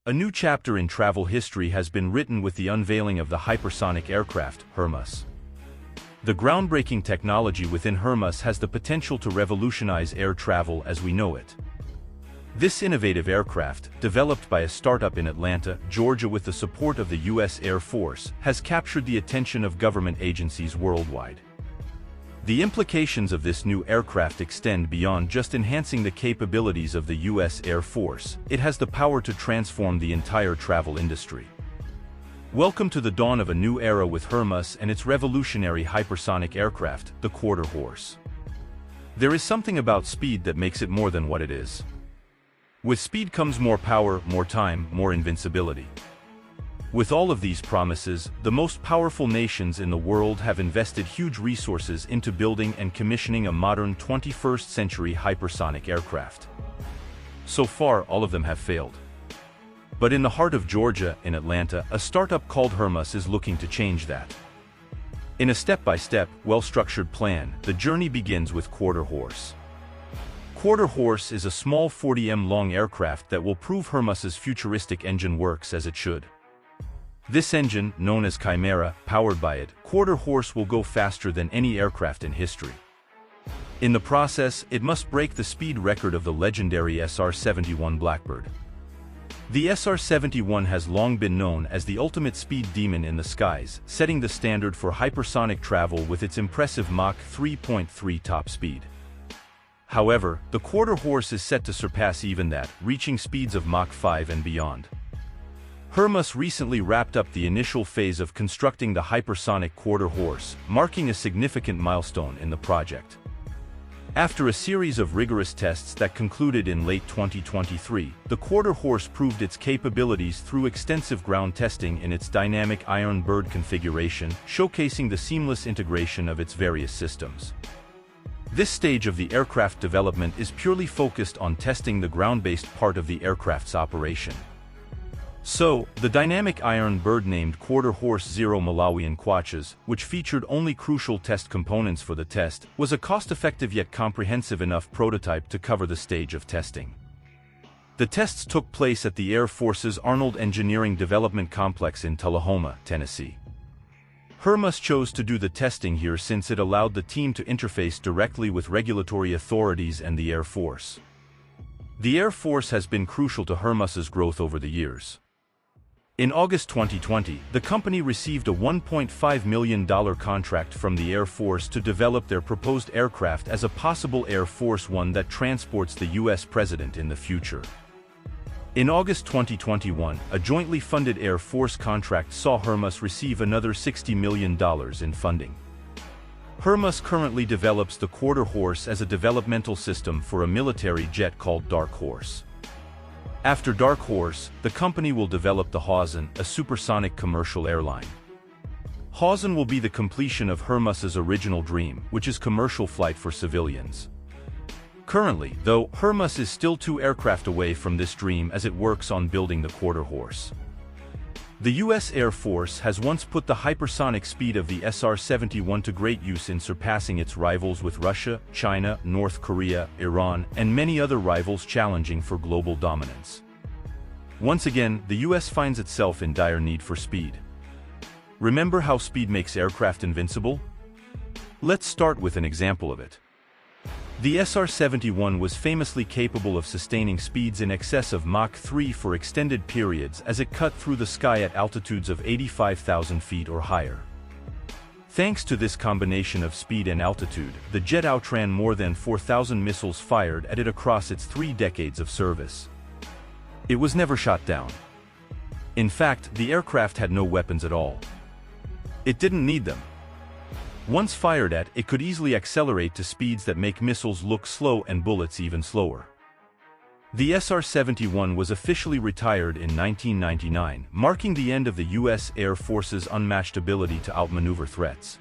A new chapter in travel history has been written with the unveiling of the hypersonic aircraft, Hermeus. The groundbreaking technology within Hermeus has the potential to revolutionize air travel as we know it. This innovative aircraft, developed by a startup in Atlanta, Georgia with the support of the U.S. Air Force, has captured the attention of government agencies worldwide. The implications of this new aircraft extend beyond just enhancing the capabilities of the U.S. Air Force. It has the power to transform the entire travel industry. Welcome to the dawn of a new era with Hermeus and its revolutionary hypersonic aircraft, the Quarterhorse. There is something about speed that makes it more than what it is. With speed comes more power, more time, more invincibility. With all of these promises, the most powerful nations in the world have invested huge resources into building and commissioning a modern 21st-century hypersonic aircraft. So far, all of them have failed. But in the heart of Georgia, in Atlanta, a startup called Hermeus is looking to change that. In a step-by-step, well-structured plan, the journey begins with Quarterhorse. Quarterhorse is a small 40m-long aircraft that will prove Hermeus's futuristic engine works as it should. This engine, known as Chimera, powered by it, Quarterhorse will go faster than any aircraft in history. In the process, it must break the speed record of the legendary SR-71 Blackbird. The SR-71 has long been known as the ultimate speed demon in the skies, setting the standard for hypersonic travel with its impressive Mach 3.3 top speed. However, the Quarterhorse is set to surpass even that, reaching speeds of Mach 5 and beyond. Hermeus recently wrapped up the initial phase of constructing the hypersonic Quarterhorse, marking a significant milestone in the project. After a series of rigorous tests that concluded in late 2023, the Quarterhorse proved its capabilities through extensive ground testing in its dynamic Iron Bird configuration, showcasing the seamless integration of its various systems. This stage of the aircraft development is purely focused on testing the ground-based part of the aircraft's operation. So, the dynamic Iron Bird named Quarterhorse Zero Malawian Kwaches, which featured only crucial test components for the test, was a cost-effective yet comprehensive enough prototype to cover the stage of testing. The tests took place at the Air Force's Arnold Engineering Development Complex in Tullahoma, Tennessee. Hermeus chose to do the testing here since it allowed the team to interface directly with regulatory authorities and the Air Force. The Air Force has been crucial to Hermeus's growth over the years. In August 2020, the company received a $1.5 million contract from the Air Force to develop their proposed aircraft as a possible Air Force One that transports the U.S. President in the future. In August 2021, a jointly funded Air Force contract saw Hermeus receive another $60 million in funding. Hermeus currently develops the Quarterhorse as a developmental system for a military jet called Dark Horse. After Dark Horse, the company will develop the Hausen, a supersonic commercial airline. Hausen will be the completion of Hermeus's original dream, which is commercial flight for civilians. Currently, though, Hermeus is still 2 aircraft away from this dream as it works on building the Quarterhorse. The U.S. Air Force has once put the hypersonic speed of the SR-71 to great use in surpassing its rivals with Russia, China, North Korea, Iran, and many other rivals challenging for global dominance. Once again, the U.S. finds itself in dire need for speed. Remember how speed makes aircraft invincible? Let's start with an example of it. The SR-71 was famously capable of sustaining speeds in excess of Mach 3 for extended periods as it cut through the sky at altitudes of 85,000 feet or higher. Thanks to this combination of speed and altitude, the jet outran more than 4,000 missiles fired at it across its 3 decades of service. It was never shot down. In fact, the aircraft had no weapons at all. It didn't need them. Once fired at, it could easily accelerate to speeds that make missiles look slow and bullets even slower. The SR-71 was officially retired in 1999, marking the end of the U.S. Air Force's unmatched ability to outmaneuver threats.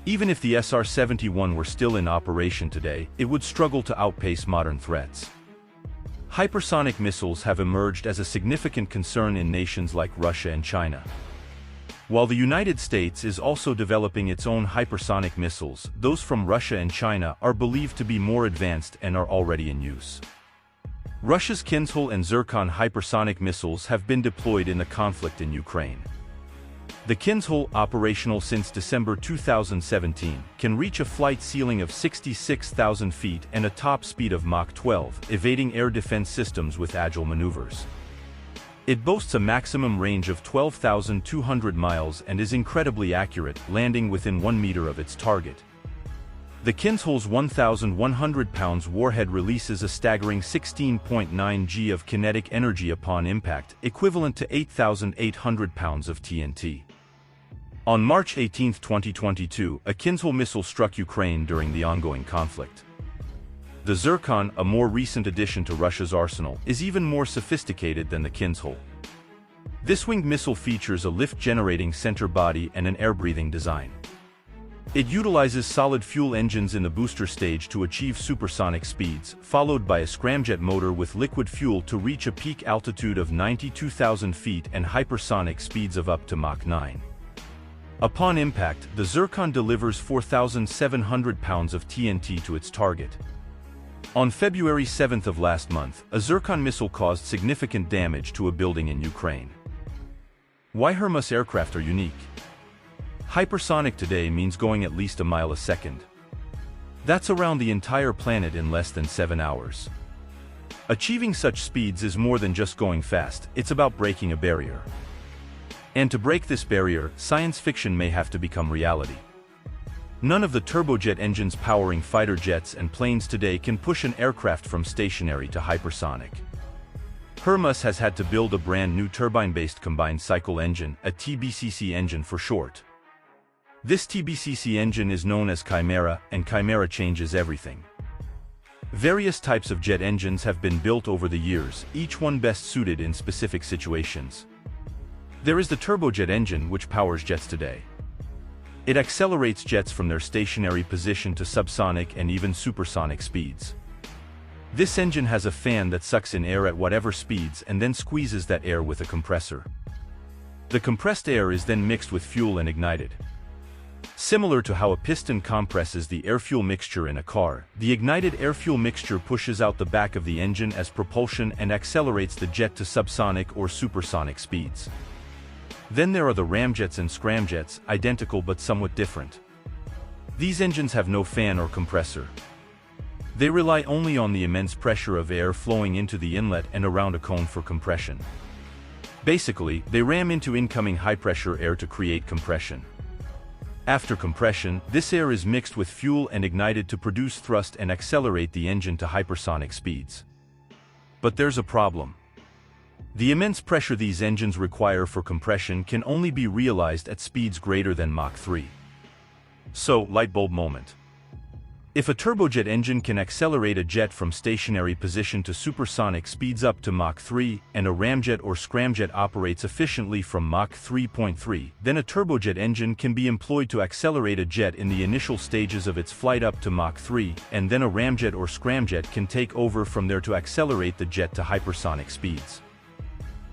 Even if the SR-71 were still in operation today, it would struggle to outpace modern threats. Hypersonic missiles have emerged as a significant concern in nations like Russia and China. While the United States is also developing its own hypersonic missiles, those from Russia and China are believed to be more advanced and are already in use. Russia's Kinzhal and Zircon hypersonic missiles have been deployed in the conflict in Ukraine. The Kinzhal, operational since December 2017, can reach a flight ceiling of 66,000 feet and a top speed of Mach 12, evading air defense systems with agile maneuvers. It boasts a maximum range of 12,200 miles and is incredibly accurate, landing within 1 meter of its target. The Kinzhal's 1,100 pounds warhead releases a staggering 16.9 G of kinetic energy upon impact, equivalent to 8,800 pounds of TNT. On March 18, 2022, a Kinzhal missile struck Ukraine during the ongoing conflict. The Zircon, a more recent addition to Russia's arsenal, is even more sophisticated than the Kinzhal. This winged missile features a lift-generating center body and an air-breathing design. It utilizes solid fuel engines in the booster stage to achieve supersonic speeds, followed by a scramjet motor with liquid fuel to reach a peak altitude of 92,000 feet and hypersonic speeds of up to Mach 9. Upon impact, the Zircon delivers 4,700 pounds of TNT to its target. On February 7 of last month, a Zircon missile caused significant damage to a building in Ukraine. Why Hermeus aircraft are unique? Hypersonic today means going at least a mile a second. That's around the entire planet in less than 7 hours. Achieving such speeds is more than just going fast, it's about breaking a barrier. And to break this barrier, science fiction may have to become reality. None of the turbojet engines powering fighter jets and planes today can push an aircraft from stationary to hypersonic. Hermeus has had to build a brand new turbine-based combined cycle engine, a TBCC engine for short. This TBCC engine is known as Chimera, and Chimera changes everything. Various types of jet engines have been built over the years, each one best suited in specific situations. There is the turbojet engine, which powers jets today. It accelerates jets from their stationary position to subsonic and even supersonic speeds. This engine has a fan that sucks in air at whatever speeds and then squeezes that air with a compressor. The compressed air is then mixed with fuel and ignited. Similar to how a piston compresses the air-fuel mixture in a car, the ignited air-fuel mixture pushes out the back of the engine as propulsion and accelerates the jet to subsonic or supersonic speeds. Then there are the ramjets and scramjets, identical but somewhat different. These engines have no fan or compressor. They rely only on the immense pressure of air flowing into the inlet and around a cone for compression. Basically, they ram into incoming high-pressure air to create compression. After compression, this air is mixed with fuel and ignited to produce thrust and accelerate the engine to hypersonic speeds. But there's a problem. The immense pressure these engines require for compression can only be realized at speeds greater than Mach 3. So, light bulb moment. If a turbojet engine can accelerate a jet from stationary position to supersonic speeds up to Mach 3, and a ramjet or scramjet operates efficiently from Mach 3.3, then a turbojet engine can be employed to accelerate a jet in the initial stages of its flight up to Mach 3, and then a ramjet or scramjet can take over from there to accelerate the jet to hypersonic speeds.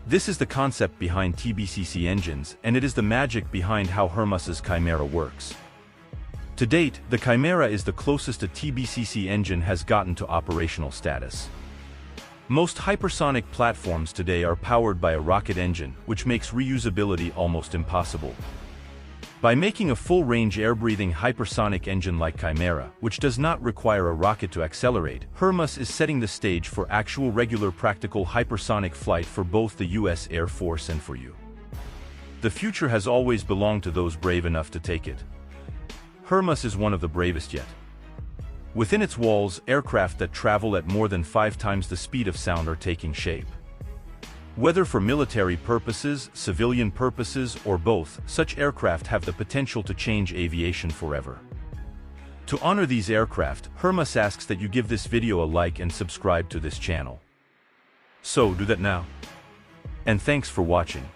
This is the concept behind TBCC engines, and it is the magic behind how Hermeus's Chimera works. To date, the Chimera is the closest a TBCC engine has gotten to operational status. Most hypersonic platforms today are powered by a rocket engine, which makes reusability almost impossible. By making a full-range air-breathing hypersonic engine like Chimera, which does not require a rocket to accelerate, Hermeus is setting the stage for actual regular practical hypersonic flight for both the US Air Force and for you. The future has always belonged to those brave enough to take it. Hermeus is one of the bravest yet. Within its walls, aircraft that travel at more than 5 times the speed of sound are taking shape. Whether for military purposes, civilian purposes, or both, such aircraft have the potential to change aviation forever. To honor these aircraft, Hermeus asks that you give this video a like and subscribe to this channel. So do that now. And thanks for watching.